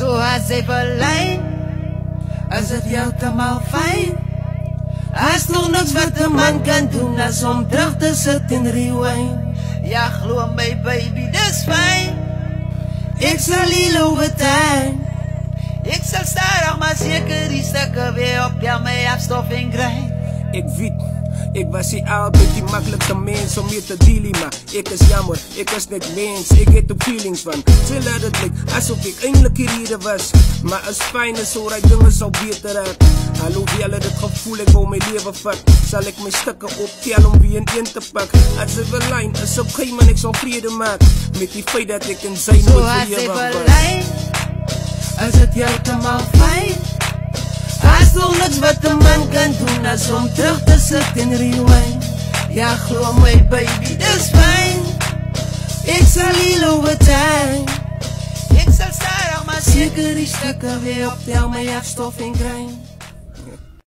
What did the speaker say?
Zoals zij verleidt, als het heeltemal fijn. Als nog niks wat een man kan doen, als om terug te zitten in rewind. Ja, geloof mij baby, dat is fijn. Ik zal niet lopen tijd. Ik zal starig maar zeker die stukken weer op jou mee afstoffing krijgen. Ik weet, ik was hier altijd die makkelijke mens om je te dealen, maar ik is jammer, ik is net mens, ik heb ook feelings van. Ze laat het lijkt alsof ik eindelijk hier was, maar als fijn is zo dat dingen zo beter uit. Alhoewel het gevoel ik wou mijn leven vat, zal ik mijn stukken optellen om wie in te pakken. Als ze verlijn, is op geen man ik zal vrede maken, met die feit dat ik een zijn moet voor je was. Als het heeltemal fijn. Als nog niks wat een man kan doen, als om terug te zitten in rewind. Ja, geloof mij baby, dat is fijn. Ik zal niet lopen tijd. Ik zal starig maar zeker die stukken weer op jou mee afstoffing krijgen.